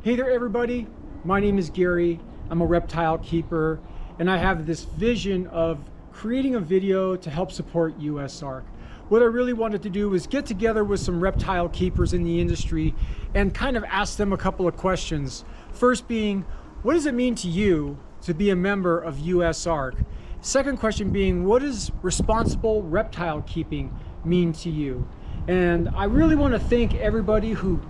Hey there everybody, my name is Gary. I'm a reptile keeper and I have this vision of creating a video to help support USARK. What I really wanted to do was get together with some reptile keepers in the industry and kind of ask them a couple of questions. First being, what does it mean to you to be a member of USARK? Second question being, what does responsible reptile keeping mean to you? And I really want to thank everybody who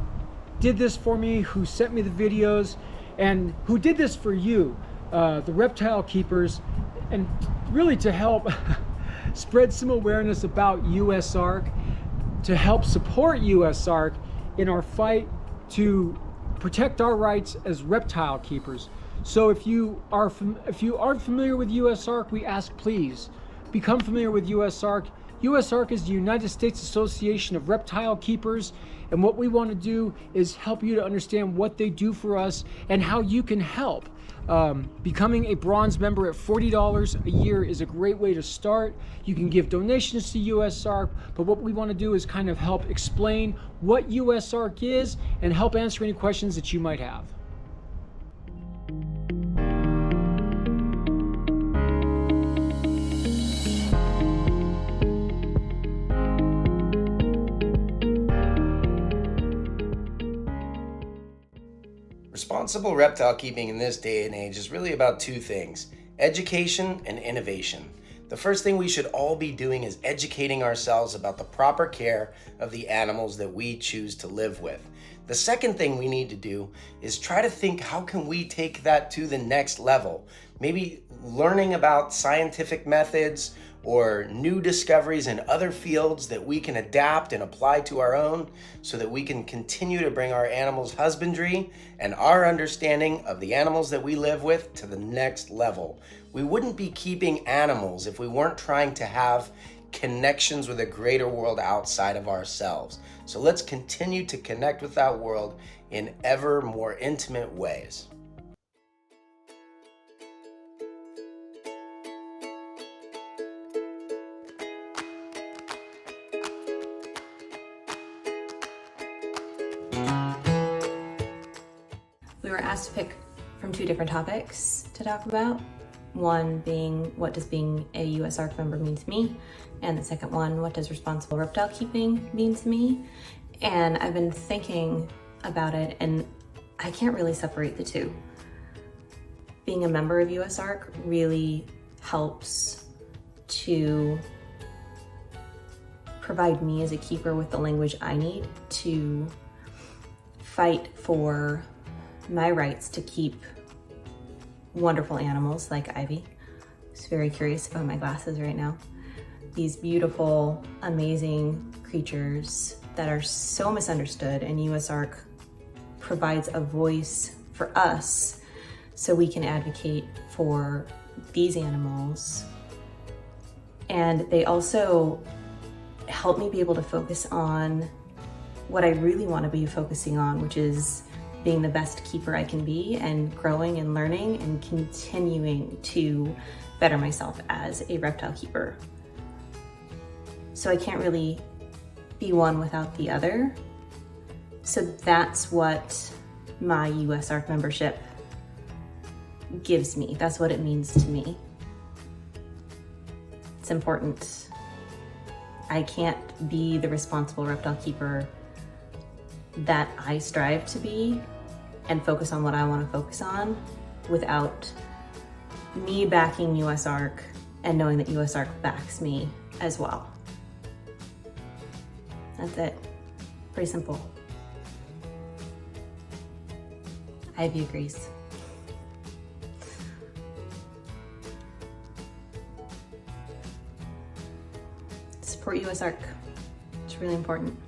did this for me, who sent me the videos, and who did this for you, the reptile keepers, and really to help spread some awareness about USARK, to help support USARK in our fight to protect our rights as reptile keepers. So if you aren't familiar with USARK, we ask please become familiar with USARK. USARK is the United States Association of Reptile Keepers, and what we want to do is help you to understand what they do for us and how you can help. Becoming a bronze member at $40 a year is a great way to start. You can give donations to USARK, but what we want to do is kind of help explain what USARK is and help answer any questions that you might have. Responsible reptile keeping in this day and age is really about two things: education and innovation. The first thing we should all be doing is educating ourselves about the proper care of the animals that we choose to live with. The second thing we need to do is try to think, how can we take that to the next level? Maybe learning about scientific methods or new discoveries in other fields that we can adapt and apply to our own, so that we can continue to bring our animals' husbandry and our understanding of the animals that we live with to the next level. We wouldn't be keeping animals if we weren't trying to have connections with a greater world outside of ourselves. So let's continue to connect with that world in ever more intimate ways. We were asked to pick from two different topics to talk about. One being, what does being a USARK member mean to me? And the second one, what does responsible reptile keeping mean to me? And I've been thinking about it, and I can't really separate the two. Being a member of USARK really helps to provide me as a keeper with the language I need to fight for my rights to keep wonderful animals like Ivy, who's very curious about my glasses right now. These beautiful, amazing creatures that are so misunderstood, and USARK provides a voice for us so we can advocate for these animals. And they also help me be able to focus on what I really want to be focusing on, which is being the best keeper I can be, and growing and learning and continuing to better myself as a reptile keeper. So I can't really be one without the other. So that's what my USARK membership gives me. That's what it means to me. It's important. I can't be the responsible reptile keeper that I strive to be and focus on what I want to focus on without me backing USARK and knowing that USARK backs me as well. That's it. Pretty simple. Ivy agrees. Support USARK. It's really important.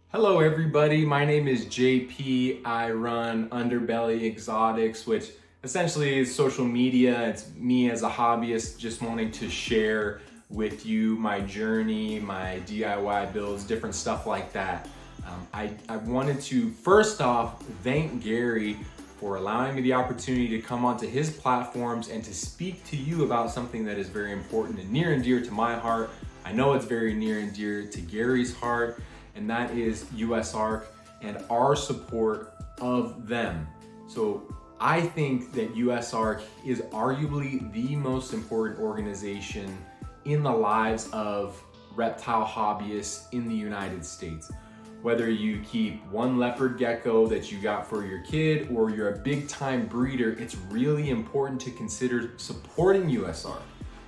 Hello everybody, my name is JP. I run Underbelly Exotics, which essentially is social media. It's me as a hobbyist just wanting to share with you my journey, my DIY builds, different stuff like that. I wanted to first off thank Gary for allowing me the opportunity to come onto his platforms and to speak to you about something that is very important and near and dear to my heart. I know it's very near and dear to Gary's heart, and that is USARK and our support of them. So I think that USARK is arguably the most important organization in the lives of reptile hobbyists in the United States. Whether you keep one leopard gecko that you got for your kid or you're a big time breeder, it's really important to consider supporting USARK.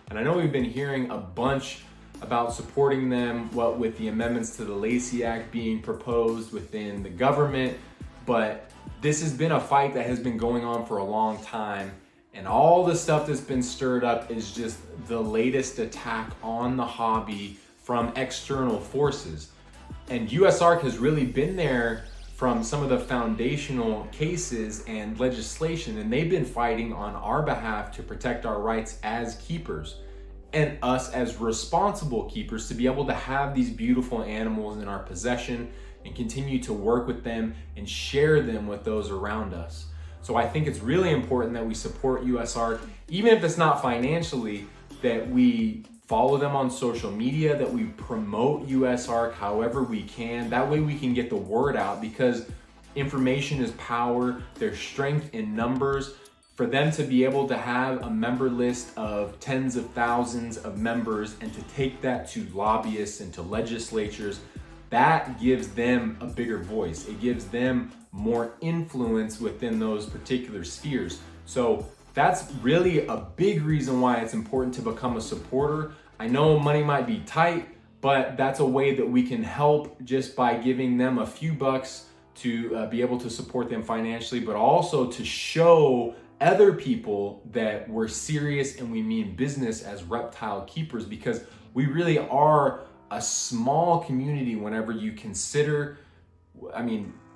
And I know we've been hearing a bunch about supporting them, what with the amendments to the Lacey Act being proposed within the government, but this has been a fight that has been going on for a long time, and all the stuff that's been stirred up is just the latest attack on the hobby from external forces. And USARK has really been there from some of the foundational cases and legislation, and they've been fighting on our behalf to protect our rights as keepers and us as responsible keepers to be able to have these beautiful animals in our possession and continue to work with them and share them with those around us. So I think it's really important that we support USARK, even if it's not financially, that we follow them on social media, that we promote USARK however we can. That way we can get the word out, because information is power. There's strength in numbers. For them to be able to have a member list of tens of thousands of members and to take that to lobbyists and to legislatures, that gives them a bigger voice. It gives them more influence within those particular spheres. So that's really a big reason why it's important to become a supporter. I know money might be tight, but that's a way that we can help just by giving them a few bucks to be able to support them financially, but also to show other people that we're serious and we mean business as reptile keepers, because we really are a small community whenever you consider,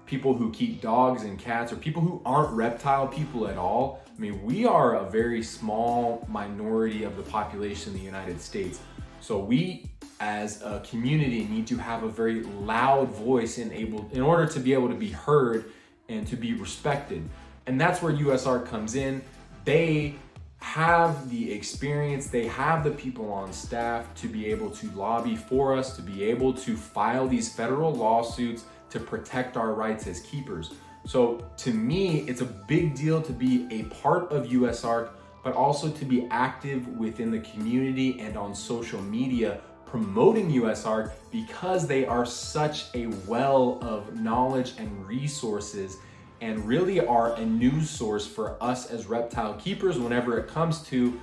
people who keep dogs and cats or people who aren't reptile people at all. We are a very small minority of the population in the United States. So we as a community need to have a very loud voice in order to be able to be heard and to be respected. And that's where USARK comes in. They have the experience, they have the people on staff to be able to lobby for us, to be able to file these federal lawsuits to protect our rights as keepers. So to me, it's a big deal to be a part of USARK, but also to be active within the community and on social media promoting USARK, because they are such a well of knowledge and resources and really are a news source for us as reptile keepers whenever it comes to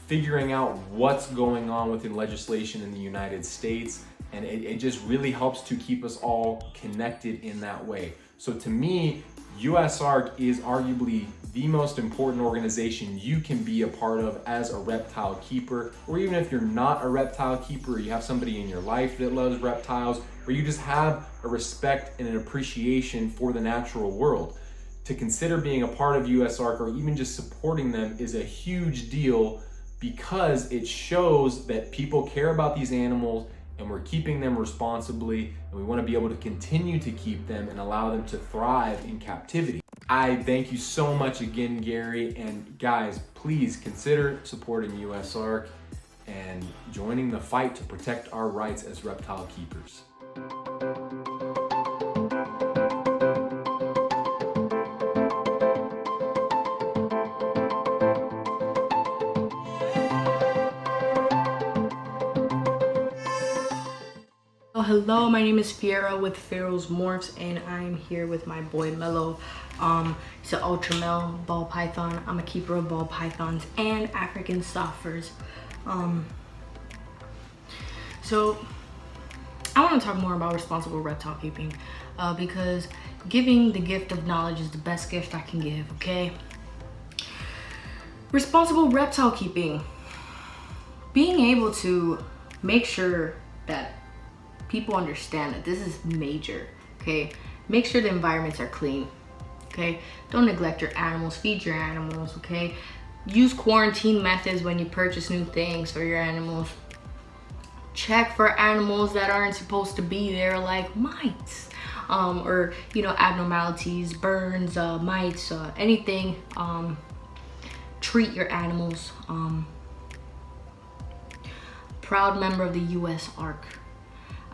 figuring out what's going on within legislation in the United States. And it just really helps to keep us all connected in that way. So to me, USARK is arguably the most important organization you can be a part of as a reptile keeper, or even if you're not a reptile keeper, you have somebody in your life that loves reptiles, or you just have a respect and an appreciation for the natural world. To consider being a part of USARK or even just supporting them is a huge deal, because it shows that people care about these animals and we're keeping them responsibly, and we want to be able to continue to keep them and allow them to thrive in captivity. I thank you so much again, Gary, and guys, please consider supporting USARK and joining the fight to protect our rights as reptile keepers. Hello, my name is Fiera with Pharaoh's Morphs, and I'm here with my boy Mello. He's an ultra male ball python. I'm a keeper of ball pythons and African softers. So I want to talk more about responsible reptile keeping, because giving the gift of knowledge is the best gift I can give, okay? Responsible reptile keeping. Being able to make sure that people understand that this is major, okay? Make sure the environments are clean, okay? Don't neglect your animals, feed your animals, okay? Use quarantine methods when you purchase new things for your animals. Check for animals that aren't supposed to be there, like mites. or abnormalities, burns, mites, anything. Treat your animals. Proud member of the USARK.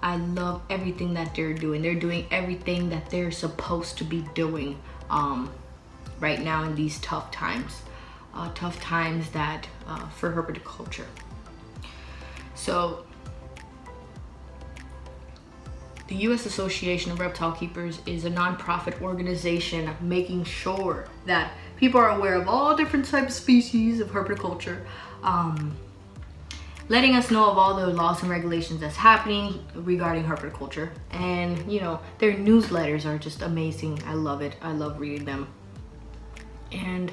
I love everything that they're doing. They're doing everything that they're supposed to be doing right now in these tough times. Tough times that for herpetoculture. So the U.S. Association of Reptile Keepers is a nonprofit organization making sure that people are aware of all different types of species of herpetoculture, letting us know of all the laws and regulations that's happening regarding herpetoculture. And their newsletters are just amazing. I love it. I love reading them. And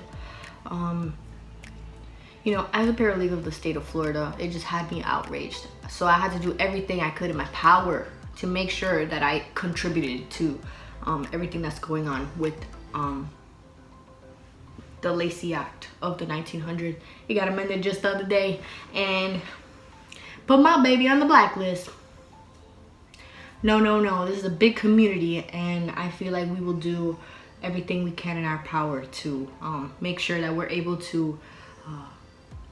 as a paralegal of the state of Florida, it just had me outraged. So I had to do everything I could in my power to make sure that I contributed to everything that's going on with the Lacey Act of the 1900. It got amended just the other day and put my baby on the blacklist. No. This is a big community, and I feel like we will do everything we can in our power to make sure that we're able to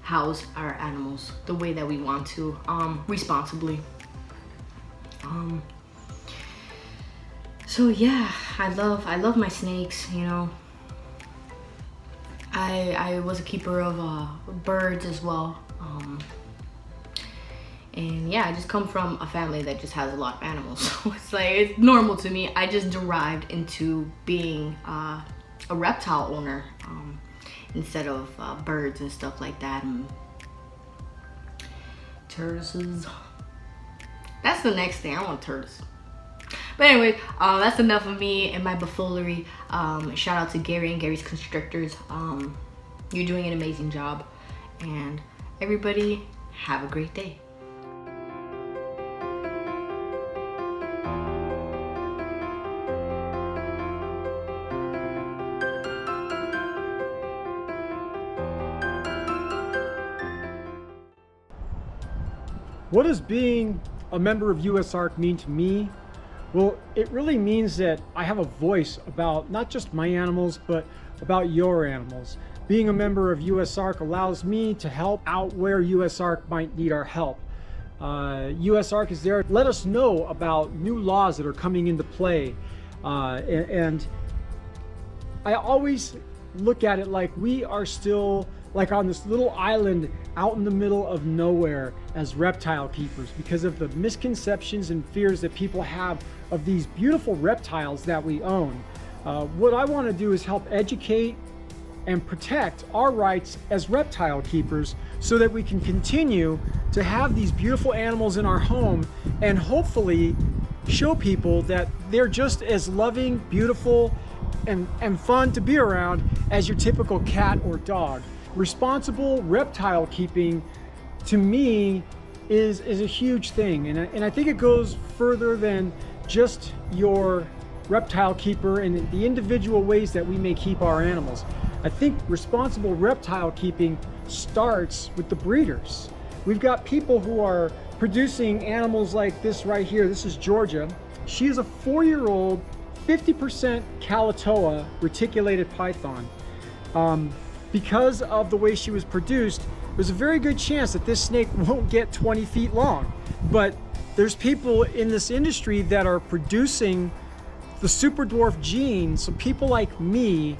house our animals the way that we want to, responsibly. So yeah, I love my snakes. I was a keeper of birds as well. And yeah, I just come from a family that just has a lot of animals. So it's normal to me. I just derived into being a reptile owner instead of birds and stuff like that. And tortoises. That's the next thing. I want tortoises. But anyway, that's enough of me and my buffoonery. Shout out to Gary and Gary's Constrictors. You're doing an amazing job. And everybody, have a great day. What does being a member of USARK mean to me? Well, it really means that I have a voice about not just my animals, but about your animals. Being a member of USARK allows me to help out where USARK might need our help. USARK is there to let us know about new laws that are coming into play. And I always look at it like we are still like on this little island out in the middle of nowhere as reptile keepers because of the misconceptions and fears that people have of these beautiful reptiles that we own. What I want to do is help educate and protect our rights as reptile keepers so that we can continue to have these beautiful animals in our home and hopefully show people that they're just as loving, beautiful, and fun to be around as your typical cat or dog. Responsible reptile keeping, to me, is a huge thing, and I think it goes further than just your reptile keeper and the individual ways that we may keep our animals. I think responsible reptile keeping starts with the breeders. We've got people who are producing animals like this right here. This is Georgia. She is a 4-year-old 50% Calatoa reticulated python. Because of the way she was produced, there's a very good chance that this snake won't get 20 feet long. But there's people in this industry that are producing the super dwarf gene, so people like me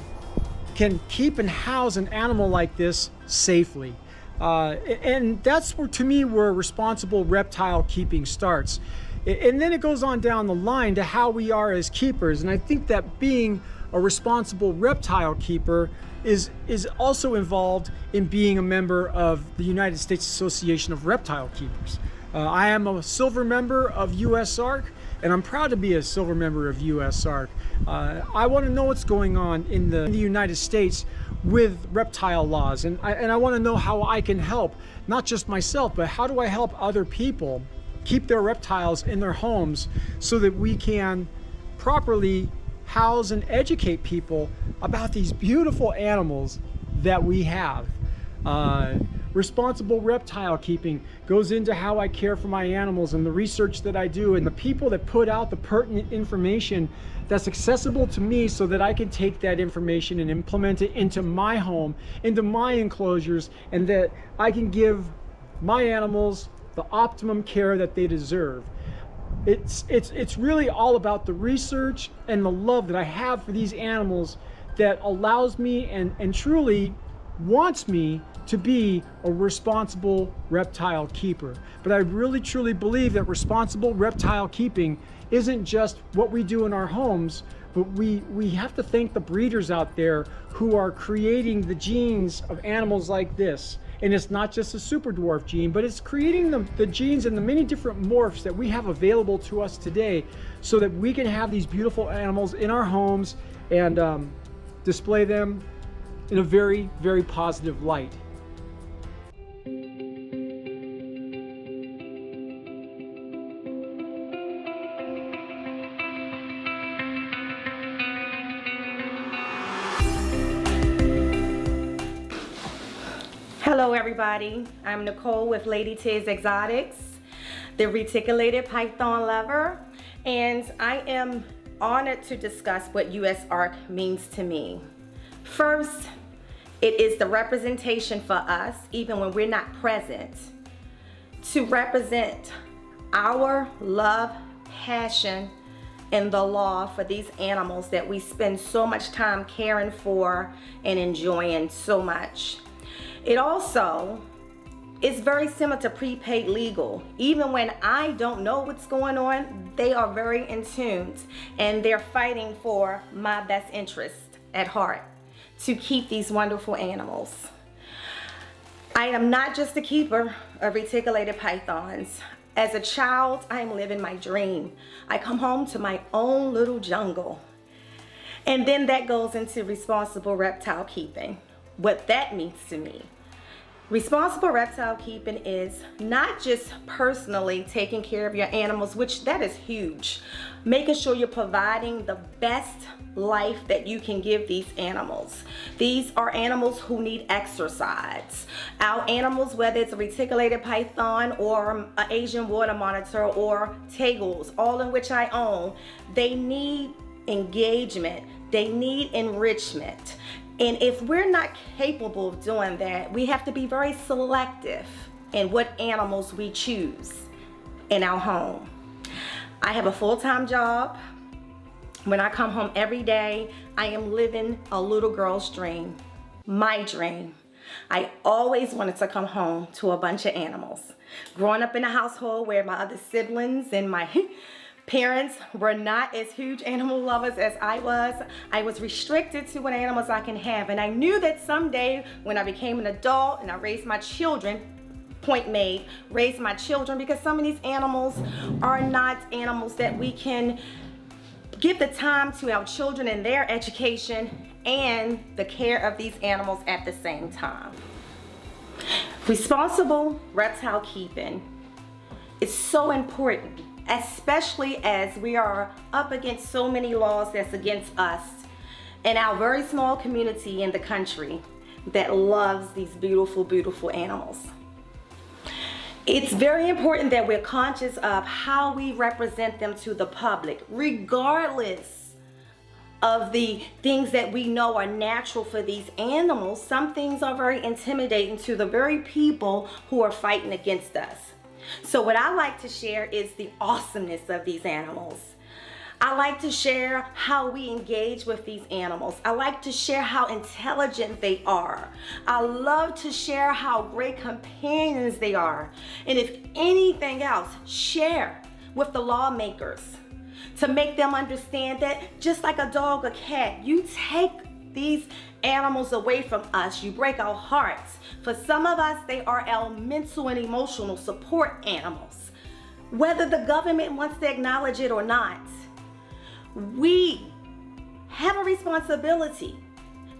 can keep and house an animal like this safely. And that's where, to me, where responsible reptile keeping starts. And then it goes on down the line to how we are as keepers. And I think that being a responsible reptile keeper is also involved in being a member of the United States Association of Reptile Keepers. I am a silver member of USARK, and I'm proud to be a silver member of USARK. I want to know what's going on in the United States with reptile laws, and I want to know how I can help, not just myself, but how do I help other people keep their reptiles in their homes so that we can properly house and educate people about these beautiful animals that we have. Responsible reptile keeping goes into how I care for my animals and the research that I do and the people that put out the pertinent information that's accessible to me so that I can take that information and implement it into my home, into my enclosures, and that I can give my animals the optimum care that they deserve. It's really all about the research and the love that I have for these animals that allows me and truly wants me to be a responsible reptile keeper. But I really truly believe that responsible reptile keeping isn't just what we do in our homes, but we have to thank the breeders out there who are creating the genes of animals like this. And it's not just a super dwarf gene, but it's creating the genes and the many different morphs that we have available to us today so that we can have these beautiful animals in our homes and display them in a very, very positive light. Hello everybody, I'm Nicole with Lady Tiz Exotics, the reticulated python lover, and I am honored to discuss what USARK means to me. First, it is the representation for us, even when we're not present, to represent our love, passion, and the law for these animals that we spend so much time caring for and enjoying so much. It also is very similar to prepaid legal. Even when I don't know what's going on, they are very in tune and they're fighting for my best interest at heart to keep these wonderful animals. I am not just a keeper of reticulated pythons. As a child, I am living my dream. I come home to my own little jungle. And then that goes into responsible reptile keeping. What that means to me. Responsible reptile keeping is not just personally taking care of your animals, which that is huge. Making sure you're providing the best life that you can give these animals. These are animals who need exercise. Our animals, whether it's a reticulated python or an Asian water monitor or Tegels, all in which I own, they need engagement. They need enrichment. And if we're not capable of doing that, we have to be very selective in what animals we choose in our home. I have a full-time job. When I come home every day, I am living a little girl's dream, my dream. I always wanted to come home to a bunch of animals. Growing up in a household where my other siblings and my parents were not as huge animal lovers as I was restricted to what animals I can have. And I knew that someday when I became an adult and I raised my children, point made, raised my children, because some of these animals are not animals that we can give the time to our children and their education and the care of these animals at the same time. Responsible reptile keeping is so important, especially as we are up against so many laws that's against us and our very small community in the country that loves these beautiful, beautiful animals. It's very important that we're conscious of how we represent them to the public, regardless of the things that we know are natural for these animals. Some things are very intimidating to the very people who are fighting against us. So what I like to share is the awesomeness of these animals. I like to share how we engage with these animals. I like to share how intelligent they are. I love to share how great companions they are. And if anything else, share with the lawmakers to make them understand that just like a dog or cat, you take these animals away from us, you break our hearts. For some of us, they are our mental and emotional support animals. Whether the government wants to acknowledge it or not, we have a responsibility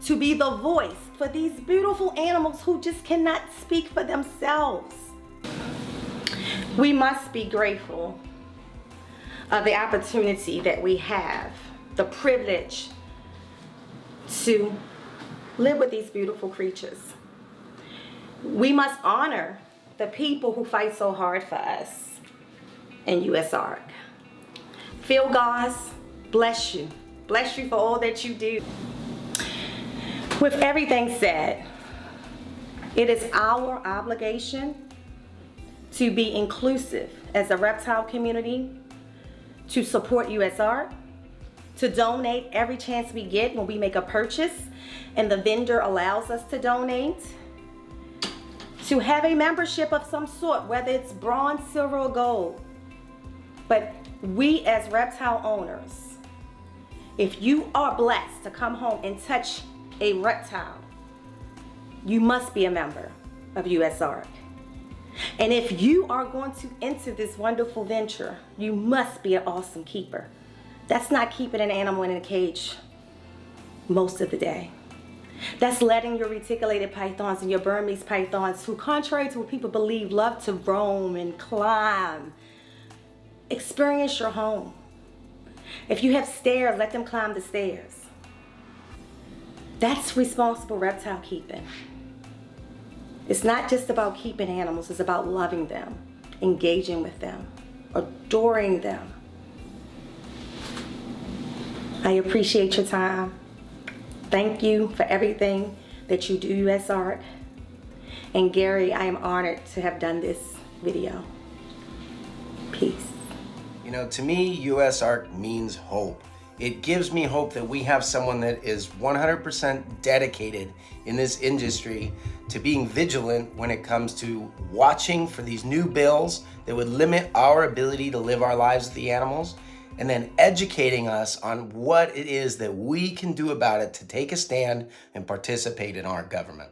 to be the voice for these beautiful animals who just cannot speak for themselves. We must be grateful of the opportunity that we have, the privilege to live with these beautiful creatures. We must honor the people who fight so hard for us in USARK. Phil Goss, bless you. Bless you for all that you do. With everything said, it is our obligation to be inclusive as a reptile community, to support USARK, to donate every chance we get when we make a purchase and the vendor allows us to donate, to have a membership of some sort, whether it's bronze, silver, or gold. But we as reptile owners, if you are blessed to come home and touch a reptile, you must be a member of USARK. And if you are going to enter this wonderful venture, you must be an awesome keeper. That's not keeping an animal in a cage most of the day. That's letting your reticulated pythons and your Burmese pythons, who contrary to what people believe, love to roam and climb, experience your home. If you have stairs, let them climb the stairs. That's responsible reptile keeping. It's not just about keeping animals, it's about loving them, engaging with them, adoring them. I appreciate your time. Thank you for everything that you do, USARK. And Gary, I am honored to have done this video. Peace. You know, to me, USARK means hope. It gives me hope that we have someone that is 100% dedicated in this industry to being vigilant when it comes to watching for these new bills that would limit our ability to live our lives with the animals, and then educating us on what it is that we can do about it to take a stand and participate in our government.